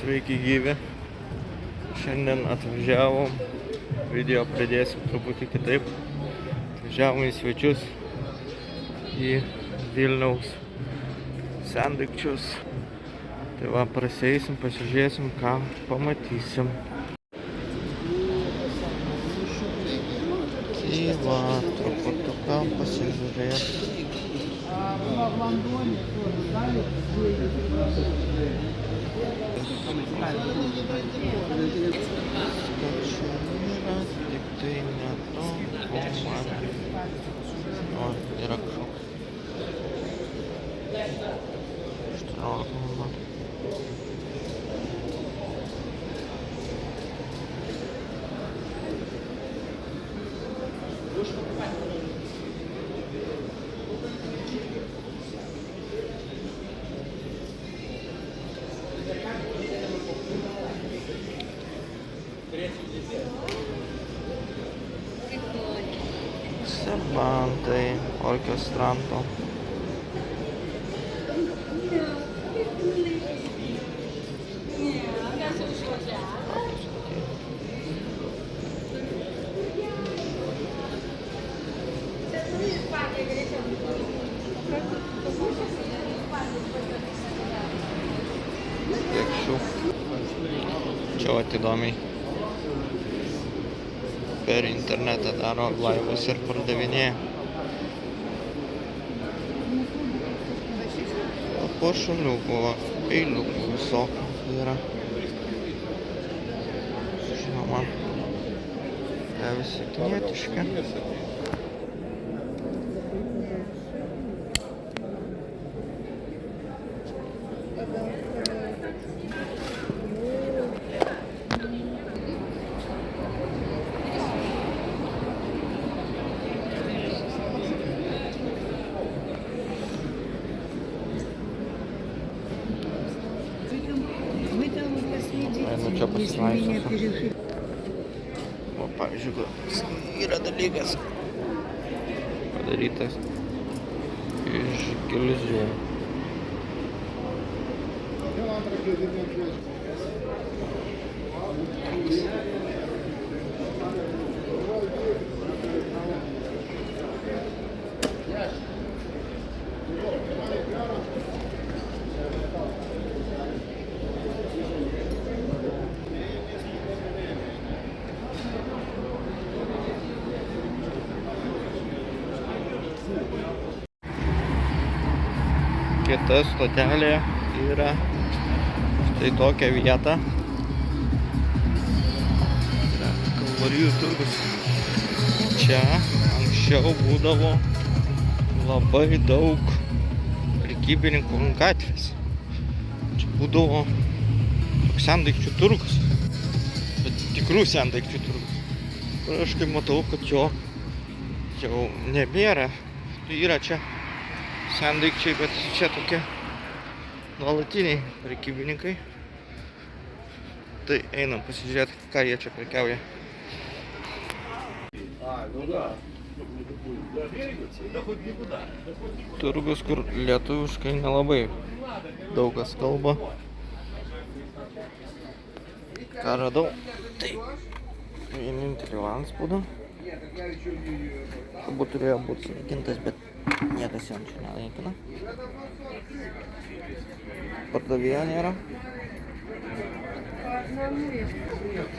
Sveiki gyvi. Šiandien atvažiavom, video pradėsim truputį kitaip. Atvažiavom į svečius į Vilniaus sendaikčius. Tai va, prasieisim, pasižiūrėsim, ką pamatysim. Tai va, truputuką pasižiūrėsim. Tik tai ne to, ko man. O, yra kažkoks 14 metų. Sebantai, orkestranto. Tiek šių. Čia įdomiai. Per internetą daro laivus ir pardavinėja. Pašaliukų, peiliukų visokių yra. Žinoma, visi kinietiški. Čia pasivaikščiosiu. O, pavyzdžiui, yra dalykas padarytas iš gilzių. Kita stotelė yra štai tokia vieta. Kalvarijų turgus. Čia anksčiau būdavo labai daug prekybininkų ant gatvės. Čia būdavo toks sendaikčių turgus. Bet tikrų sendaikčių turgus. Ir aš kaip matau, kad jo jau nebėra. Yra čia sendaikčiai, bet čia tokie nuolatiniai prekybininkai. Tai einam pasižiūrėti, ką jie čia prekiauja. Turgus, kur lietuviškai nelabai daug kas kalba. Ką radau? Tai vienintelį antspaudą. Turbūt turėjo būti sunaikintas, bet niekas jo čia nenaikina. Pardavėjo nėra.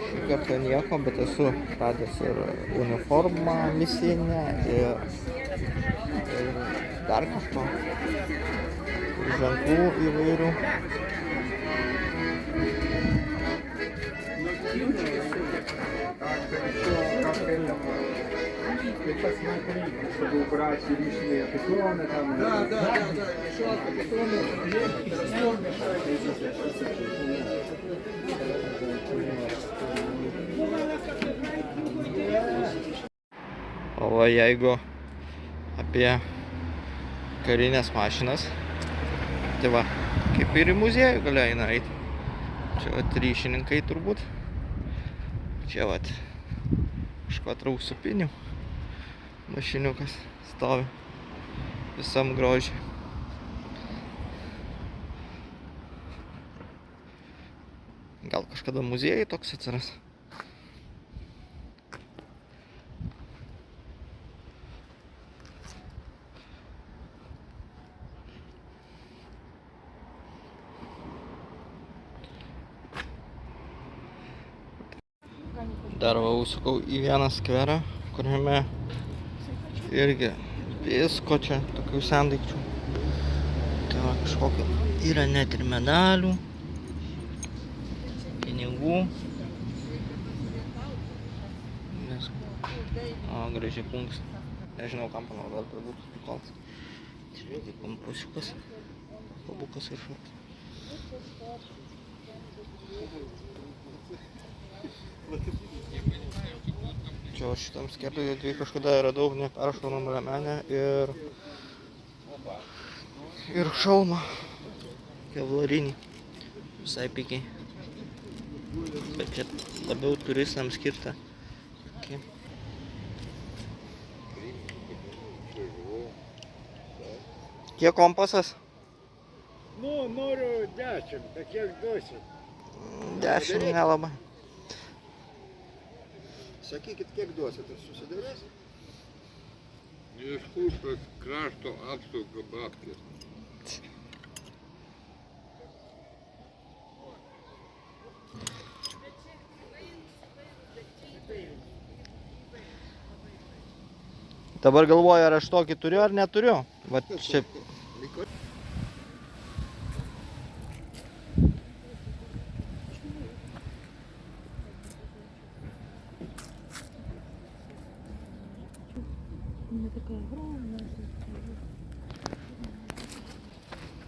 Šį kartą nieko, bet esu radęs ir uniformą misinę ir dar kažko. Ženklų įvairių. Чтобы убрать лишние питоны там. Да. O va, jeigu apie karinės mašinas, tai va, kaip ir į muziejų gali eiti. Čia va, ryšininkai turbūt. Čia va, škvatraus supinių mašiniukas stovi visam grožiui. kada muziejai toks atsiras. Dar va užsukau į vieną skverą, kuriame irgi visko čia, tokių sendaikčių. Tai va, kažkokio yra net ir medalių, pinigų. O, gražiai plunksna. Nežinau, kam panaudot, turbūt prikolas. Čia irgi kompusiukas, pabukas kažkoks. Čia šitam skerdyje tai kažkada radau neperšaunamą liemenę ir šalmą kevlarinį, visai pigiai, bet čia labiau turistams skirta. Okay. Kiek kompasas? Nu, noriu 10, bet kiek duosi? 10 nelabai. Sakykit, kiek duosit, ir susidarės? Iš kur tas krašto apsauga babkės? Dabar galvoju, ar aš tokį turiu ar neturiu. Vat čia.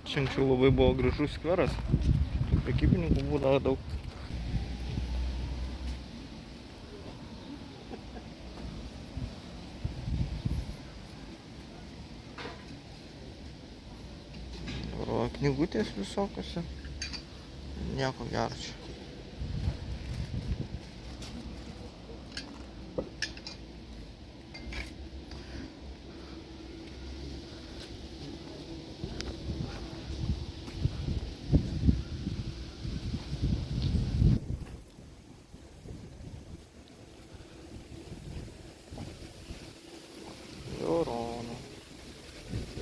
Čia anksčiau labai buvo gražus skveras, tų prekybininkų būdavo daug. O knygutės visokiose, nieko gero čia. Žiūronų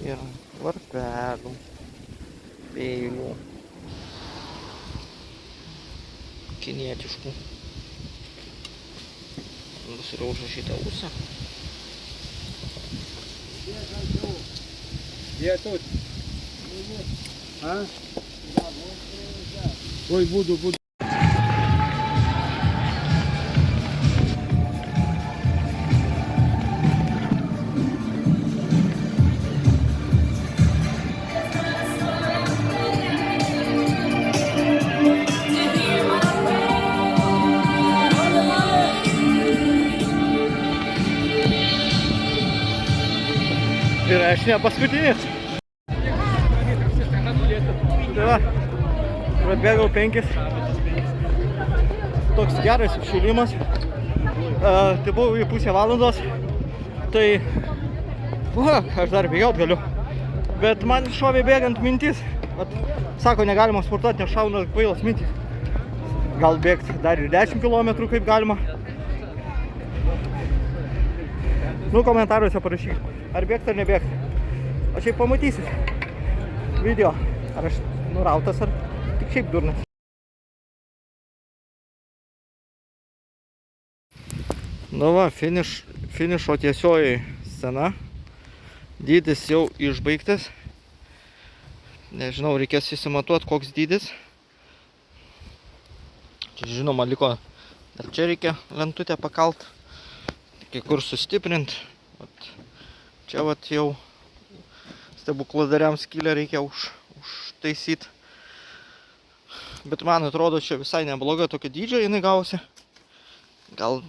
ir varpelių, peilių, kinietiškų. Bus yra užrašyta ūsa. Где тут? А? Ой, буду. Ir aš ne paskutinis. Tai va, prabėgau 5. Toks geras apšilimas. Tai buvau į pusę valandos. Tai, aš dar bėgiaut galiu. Bet man šovė bėgant mintis. Sako, negalima sportuoti, nes šauna kvailas mintis. Gal bėgti dar ir 10 km kaip galima. Nu, komentaruose parašykit, ar bėgti ar nebėgti. O šiaip pamatysit video, ar aš nurautas, ar tik šiaip durnas. Nu va, finišo tiesioji scena. Dydis jau išbaigtas. Nežinau, reikės įsimatuoti, koks dydis. Čia žinoma liko, dar čia reikia lentutę pakalt. Kai kur sustiprint. Čia vat jau stebukladariam skylę reikia užtaisyt. Bet man atrodo, čia visai nebloga tokia dydžio jinai gausi. Gal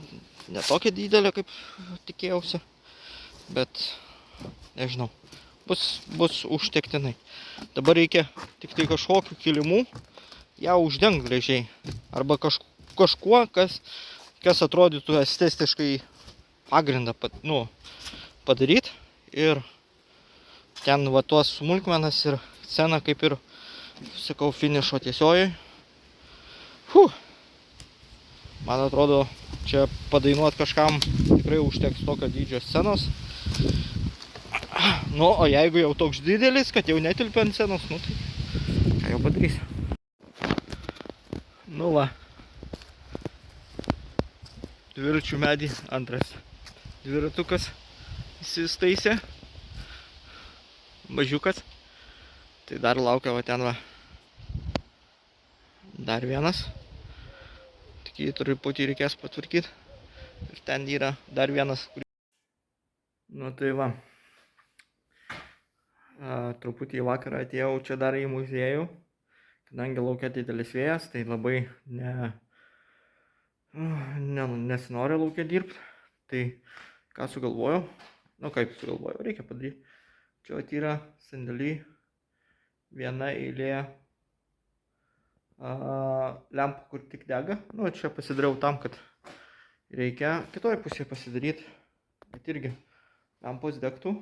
ne tokia didelė, kaip tikėjausi. Bet nežinau, bus užtektinai. Dabar reikia tik tai kažkokių kilimų ją uždengt gražiai. Arba kažkuo, kas atrodytų estetiškai pagrindą padaryti. Ir ten va tuos smulkmenas ir sceną, kaip ir sakau, finišo tiesiojai. Man atrodo, čia padainuot kažkam tikrai užteks tokio dydžio scenos. Nu, o jeigu jau toks didelis, kad jau netilpia ant scenos, nu tai ką jau padarysiu. Nu va. Dviračių medį antras dviratukas įsistaisė. Mažiukas. Tai dar laukia va ten va. Dar vienas. Tik jį truputį reikės patvarkyti. Ir ten yra dar vienas. Nu tai va. Truputį vakarą atėjau čia dar į muziejų. Kadangi laukia didelis vėjas, tai labai nesinori laukia dirbti. Tai ką sugalvojau? Nu kaip sugalvojau, reikia padaryti. Čia yra sandėly viena eilė lempų, kur tik dega. Nu, čia pasidariau tam, kad reikia kitoje pusėje pasidaryti, kad irgi lempos degtų.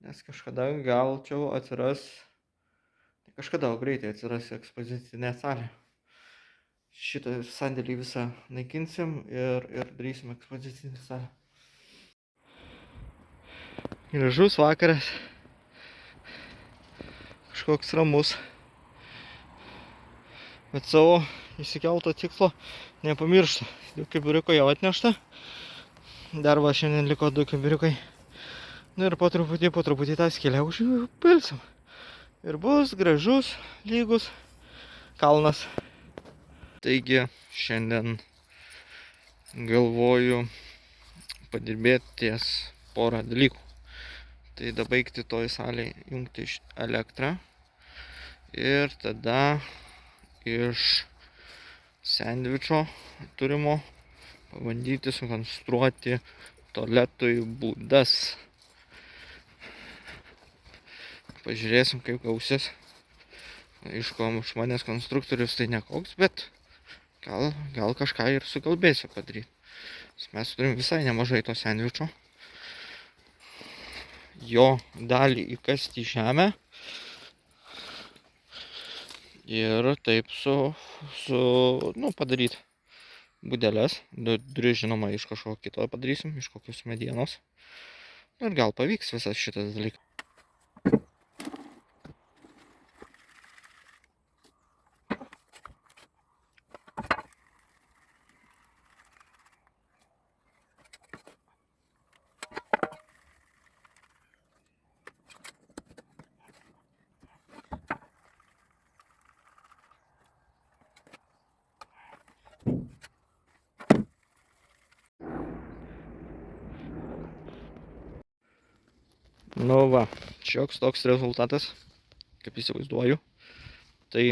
Nes kažkada gal čia atsiras, kažkada greitai atsiras ekspozicinė salė. Šitą sandėlį visą naikinsim ir darysim ekspozicinę salę. Gražus vakaras. Kažkoks ramus. Bet savo įsikelto tikslo nepamiršta. 2 kibiriukai jau atnešta. Dar va šiandien liko 2 kibiriukai. Nu ir po truputį tą skylę užpilsim. Ir bus gražus, lygus kalnas. Taigi šiandien galvoju padirbėti ties porą dalykų. Tai dabaigti toj salėj jungti elektrą. Ir tada iš sandvičo turimo pabandyti sukonstruoti tualetui būdas. Pažiūrėsim, kaip gausis. Aišku, iš manęs konstruktorius tai nekoks, bet gal kažką ir sugalbėsiu padaryti. Mes turim visai nemažai to sandvičo. Jo dalį įkasti į žemę. Ir taip padaryti būdelės. Duris, žinoma, iš kažko kito padarysim, iš kokios medienos. Ir gal pavyks visas šitas dalykas. Nu va, šioks toks rezultatas, kaip įsivaizduoju. Tai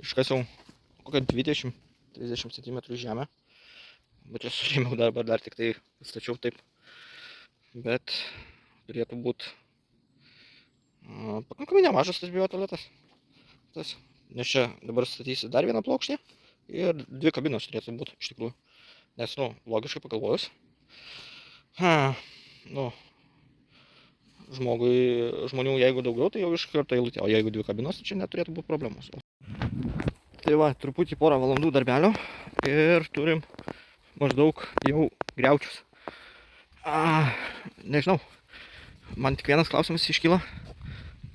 iškasiau kokią 20-30 cm žemę. Bet čia surėmiau dabar dar tik tai stačiau taip. Bet turėtų būti pakankamai nemažas tas biotualetas. Nes čia dabar statysi dar vieną plokšnę ir 2 kabinos turėtų būti iš tikrųjų. Nes, logiškai pagalvojus. Žmonių jeigu daugiau, tai jau iš karto eilutė, o jeigu 2 kabinos, tai čia neturėtų būti problemos. Tai va, truputį porą valandų darbelio ir turim maždaug jau griaučius. Nežinau, man tik vienas klausimas iškyla,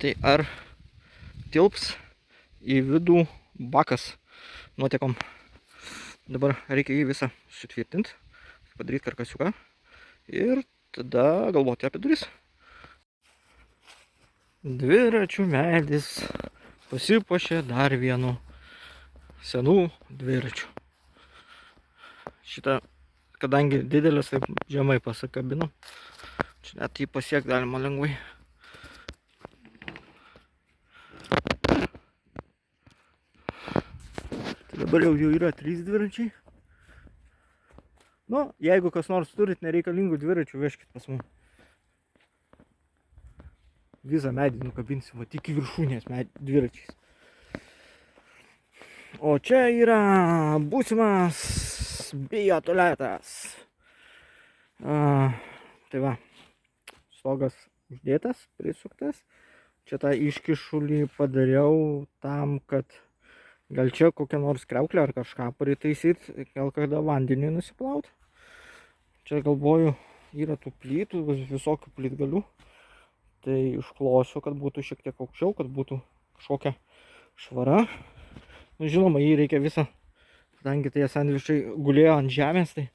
tai ar tilps į vidų bakas nuotekom. Dabar reikia jį visą sutvirtinti, padaryti karkasiuką ir tada galvoti apie duris. Dviračių medis pasipuošė dar vienu senų dviračių. Šitą, kadangi didelis, taip žemai pasakabinu. Čia net jį pasiekti galima lengvai. Tai dabar jau yra 3 dviračiai. Jeigu kas nors turit nereikalingų dviračių, vežkit pas mus. Visą medį nukabinsim, va tik į viršūnės dviračiais. O čia yra būsimas biotualetas. Tai va, stogas uždėtas, prisuktas. Čia tą iškišulį padariau tam, kad Gal čia kokią nors kriauklę ar kažką pritaisyti, gal kada vandenį nusiplauti. Čia galvoju, yra tų plytų, visokių plytgalių. Tai išklosiu, kad būtų šiek tiek aukščiau, kad būtų kažkokia švara. Nu, žinoma, jį reikia visą, kadangi tie sandvičiai gulėjo ant žemės, tai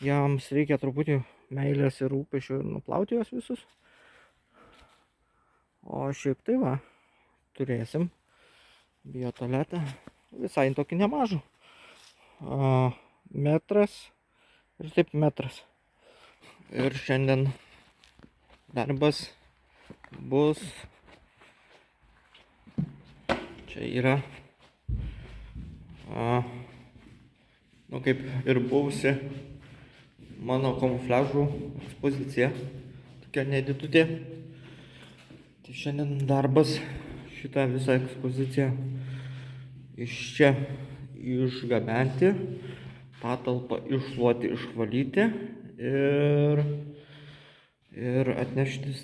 jiems reikia truputį meilės ir rūpesčių ir nuplauti juos visus. O šiaip tai va, turėsim biotualetą visai tokį nemažą. Metras ir taip metras. Ir šiandien darbas bus, čia yra, nu kaip ir buvusi mano kamufliažų ekspozicija, tokia nedidutė. Tai šiandien darbas šitą visą ekspoziciją iš čia išgabenti, patalpą iššluoti, išvalyti ir atnešti.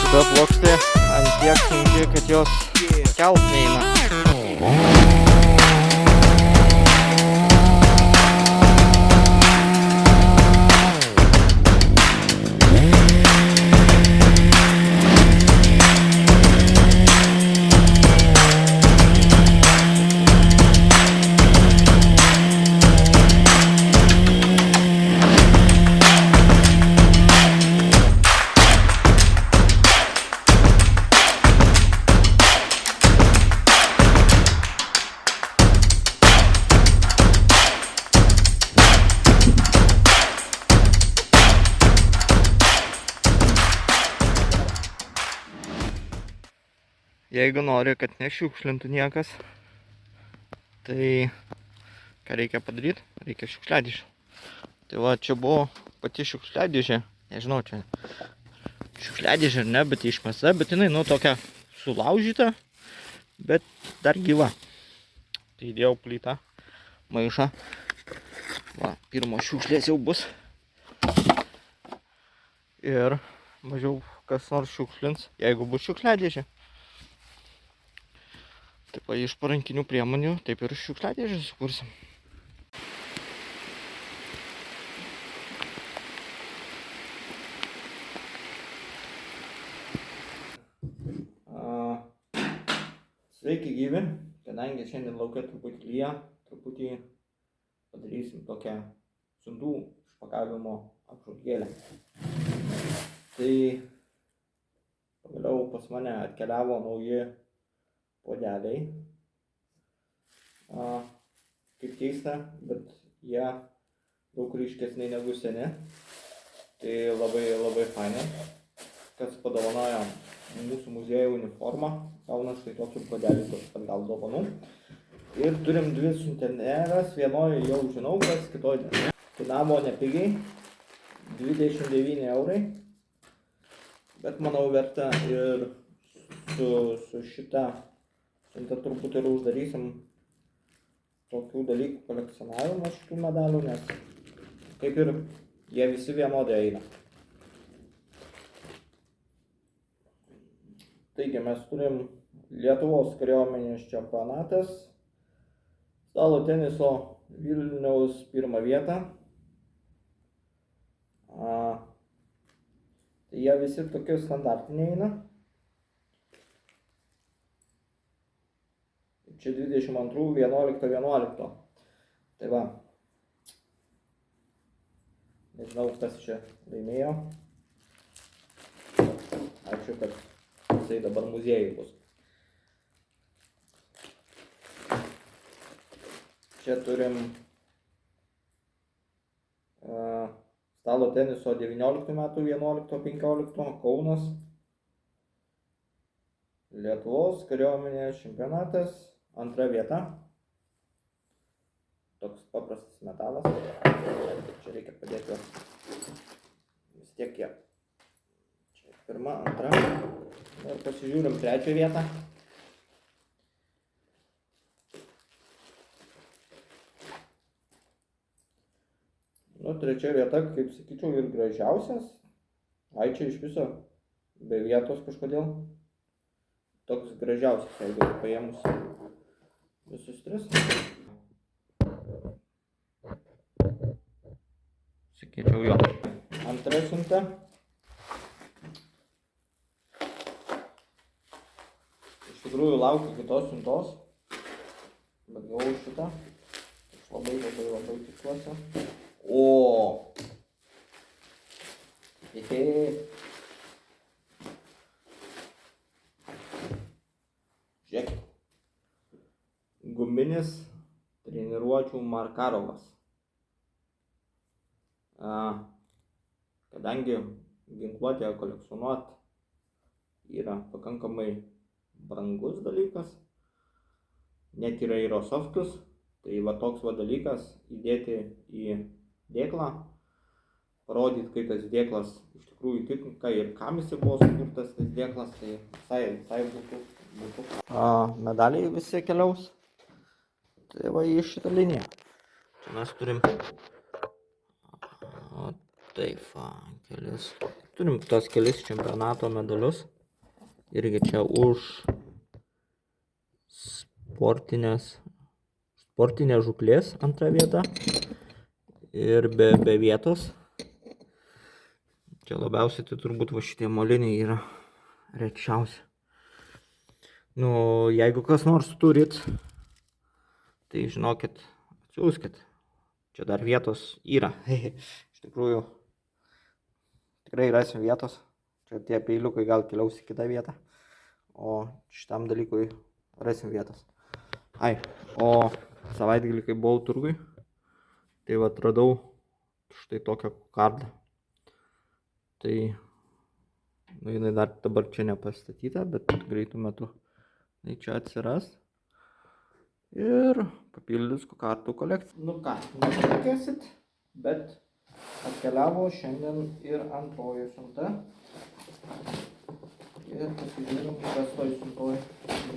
Šita plokštė ant tiek sunki, kad jos kelt neina. Jeigu nori, kad nešiukšlintų niekas, tai ką reikia padaryti? Reikia šiukšliadėžę. Tai va, čia buvo pati šiukšliadėžė. Nežinau, čia šiukšliadėžė ar ne, bet išmesta, bet jinai, nu, tokia sulaužyta, bet dar gyva. Tai įdėjau plytą, maišą. Va, pirmos šiukšlės jau bus. Ir mažiau kas nors šiukšlins, jeigu bus šiukšliadėžė. Taip, iš parankinių priemonių taip ir šiukšliadėžę sukursim. Sveiki gyvi, kadangi šiandien laukia truputį lyja, truputį padarysim tokią siuntų išpakavimo apžvalgėlę. Tai pagaliau pas mane atkeliavo nauji puodeliai. Kaip keista, bet jie daug ryškesni negu seni. Tai labai fainai. Kas padovanojo mūsų muziejų uniformą, gauna štai tokį puodelį atgal dovanų. Ir turim dvi siuntinėles, vienoje jau žinau, kas kitoje ne. Kainavo nepigiai, 29 eurai. Bet manau verta ir su šita siunta turbūt ir uždarysim tokių dalykų kolekcionavimo šitų medalių, nes kaip ir jie visi vienodai eina. Taigi mes turim Lietuvos kariuomenės čempionatas, stalo teniso Vilniaus 1 vietą. Tai jie visi tokie standartiniai eina. Čia 22, 11, 11. Tai va. Nežinau, kas čia laimėjo. Ačiū, kad jisai dabar muziejui bus. Čia turim stalo teniso 19 metų, 11, 15, Kaunas. Lietuvos kariuomenės čempionatas, 2 vieta. Toks paprastas metalas. Čia reikia padėti juos. Vis tiek jie. Čia 1, 2. Ir pasižiūrim 3 vietą. Nu, 3 vieta, kaip sakyčiau, ir gražiausias. Ai, čia iš viso be vietos kažkodėl. Toks gražiausias, jeigu paėmus visus 3. Sakyčiau jo. 2 siunta. Iš tikrųjų laukiu kitos siuntos, bet gavau šitą. Aš labai tikiuosi. O! Žiūrėk. Guminis treniruočių Makarovas. Kadangi ginkluotę kolekcionuoti yra pakankamai brangus dalykas, net yra airosoftus, tai va toks va dalykas įdėti į dėklą, parodyti, kaip tas dėklas iš tikrųjų tinka ir kam jis buvo sukurtas tas dėklas, tai visai būtų. Medaliai visi keliaus. Tai va į šitą liniją. Čia mes turim turim tos kelis čempionato medalius. Irgi čia už sportinės žūklės 2 vieta. Ir be vietos. Čia labiausiai tai turbūt va šitie moliniai yra rečiausi. Nu, jeigu kas nors turit, tai žinokit, atsiųskit. Čia dar vietos yra. Iš tikrųjų, tikrai rasim vietos. Čia tie peiliukai gal keliaus į kitą vietą. O šitam dalykui rasim vietos. Ai, o savaitgalį, kai buvau turgui, tai va atradau štai tokią kokardą. Tai, nu, jinai dar dabar čia nepastatyta, bet greitų metu tai čia atsiras. Ir papildys kokardų kolekciją. Nu ką, nepatikėsit, bet atkeliavo šiandien ir 2 siunta. Ir pasižiūrim, kas toj siuntoj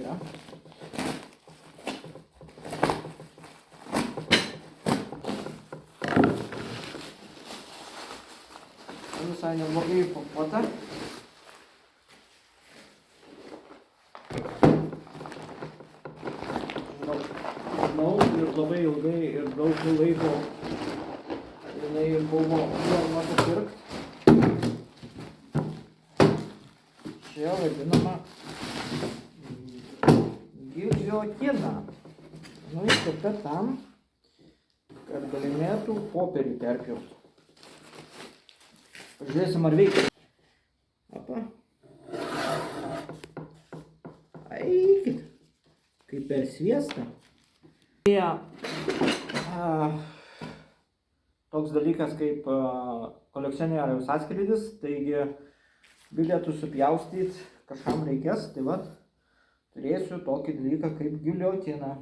yra. Visai neblogai pakuota. Ir labai ilgai ir daug laiko jinai buvo norma papirkti. Čia vadinama giliotina. Nu, įskirta tam, kad galėtų popierį perpjauti. Pažiūrėsim, ar veikia. Apa. Eikit. Kaip per sviestą. Toks dalykas kaip kolekcionieriaus atskrydis, taigi bilietus supjaustyti kažkam reikės, tai va turėsiu tokį dalyką kaip giliotiną.